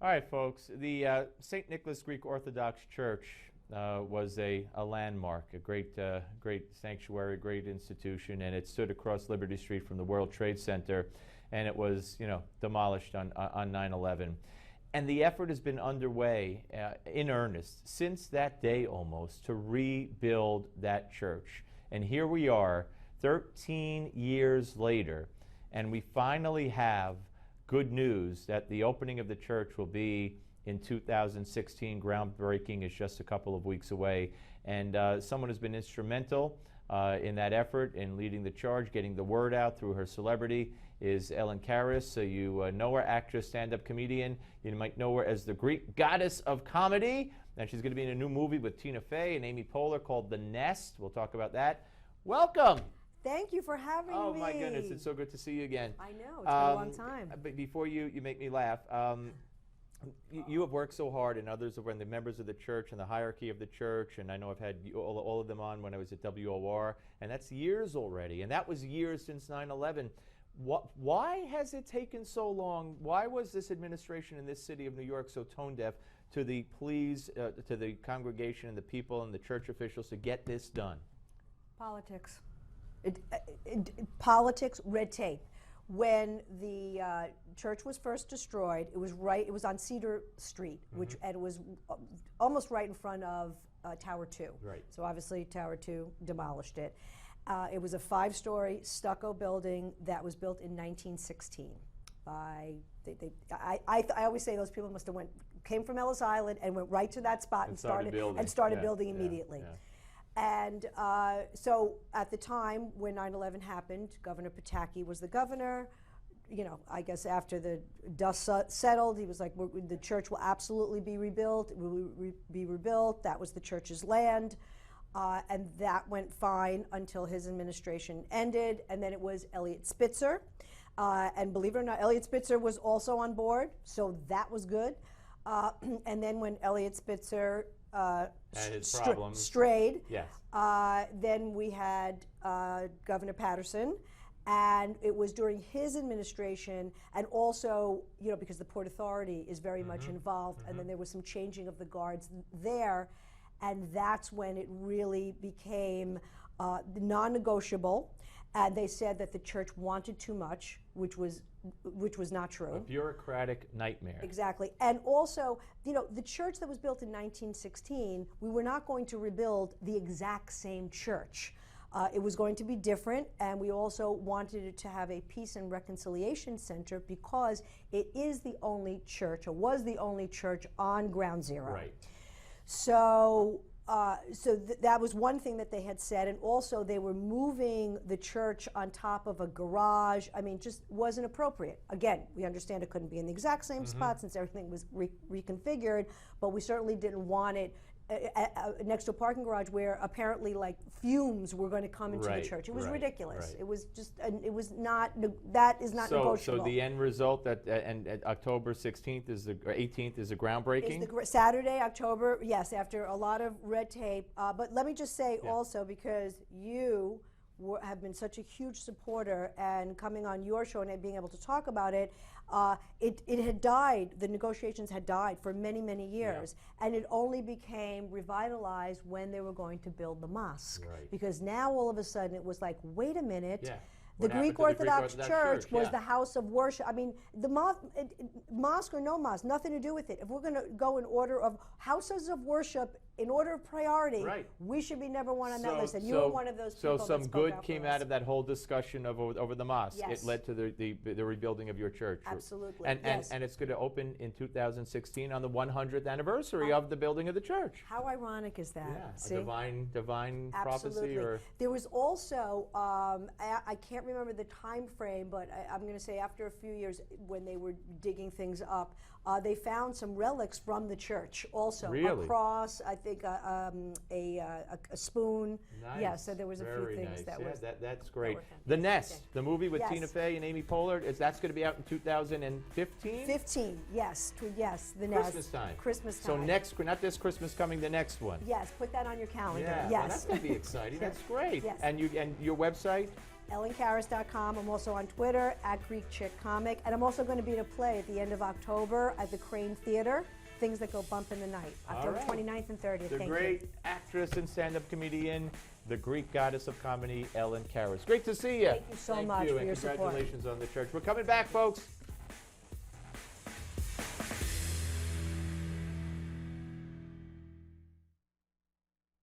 All right, folks. The St. Nicholas Greek Orthodox Church was a landmark, a great sanctuary, great institution, and it stood across Liberty Street from the World Trade Center, and it was, demolished on 9/11. And the effort has been underway in earnest since that day almost to rebuild that church. And here we are, 13 years later, and we finally have good news that the opening of the church will be in 2016. Groundbreaking is just a couple of weeks away. And someone who's been instrumental in that effort, in leading the charge, getting the word out through her celebrity, is Ellen Karis. So you know her, actress, stand-up comedian. You might know her as the Greek goddess of comedy. And she's going to be in a new movie with Tina Fey and Amy Poehler called The Nest. We'll talk about that. Welcome. Thank you for having me. Oh my goodness, it's so good to see you again. I know, it's been a long time. But before you make me laugh, you have worked so hard, and others have been the members of the church and the hierarchy of the church, and I know I've had all of them on when I was at WOR, and that's years already, and that was years since 9/11. Why has it taken so long? Why was this administration in this city of New York so tone deaf to the pleas to the congregation and the people and the church officials to get this done? Politics. Politics, red tape. When the church was first destroyed, it was on Cedar Street, which and it was almost right in front of Tower 2. Right. So obviously Tower 2 demolished it. It was a 5-story stucco building that was built in 1916. I always say those people came from Ellis Island and went right to that spot and started building immediately. Yeah. And so at the time when 9/11 happened, Governor Pataki was the governor. I guess after the dust settled, he was like, the church will absolutely be rebuilt. It will be rebuilt. That was the church's land. And that went fine until his administration ended. And then it was Elliot Spitzer. And believe it or not, Elliot Spitzer was also on board. So that was good. And then when Elliot Spitzer strayed. Yes. Then we had Governor Patterson, and it was during his administration, and also, because the Port Authority is very much involved, and then there was some changing of the guards there, and that's when it really became non-negotiable. And they said that the church wanted too much, which was not true. A bureaucratic nightmare. Exactly. And also, the church that was built in 1916, we were not going to rebuild the exact same church. It was going to be different, and we also wanted it to have a peace and reconciliation center because it is the only church, or was the only church on Ground Zero. Right. So that was one thing that they had said, and also they were moving the church on top of a garage. I mean, just wasn't appropriate. Again, we understand it couldn't be in the exact same spot since everything was reconfigured, but we certainly didn't want it next to a parking garage where apparently fumes were going to come into the church. It was ridiculous. Right. It was just, it was not, that is not negotiable. So the end result and October 16th is or 18th is the groundbreaking? Saturday, October, yes, after a lot of red tape. But let me just say also, because you have been such a huge supporter, and coming on your show and being able to talk about it, it had died, the negotiations had died for many, many years, and it only became revitalized when they were going to build the mosque. Right. Because now all of a sudden it was like, wait a minute, Yeah. the What happened Greek to the Orthodox Greek Church was yeah. the house of worship. I mean, the mosque or no mosque, nothing to do with it. If we're going to go in order of houses of worship, in order of priority, we should be number one on that list. And you were one of those people. So some that spoke good out came for out us. of that whole discussion over the mosque. Yes. It led to the rebuilding of your church. Absolutely. And yes. it's going to open in 2016 on the 100th anniversary of the building of the church. How ironic is that? Yeah, See? a divine prophecy. Or There was also, I can't remember the time frame, but I'm going to say after a few years when they were digging things up, they found some relics from the church also. Really? A cross, I think a spoon. Nice. Yeah, so there was a Very few things nice. that that's great. were The Nest, the movie with Yes. Tina Fey and Amy Poehler, that's going to be out in 2015? 15, yes, the Nest. Christmas time. Christmas So time. not this Christmas coming, the next one. Yes, put that on your calendar. Yeah, Yes. well, that's going to be exciting. That's great. Yes. And your website? EllenKaris.com. I'm also on Twitter at Greek Chick Comic, and I'm also going to be in a play at the end of October at the Crane Theater. Things that go bump in the night. October right. 29th and 30th. The Thank great you. actress and stand-up comedian, the Greek goddess of comedy, Ellen Karis. Great to see you. Thank you so much you, for and your support. congratulations on the church. We're coming back, folks.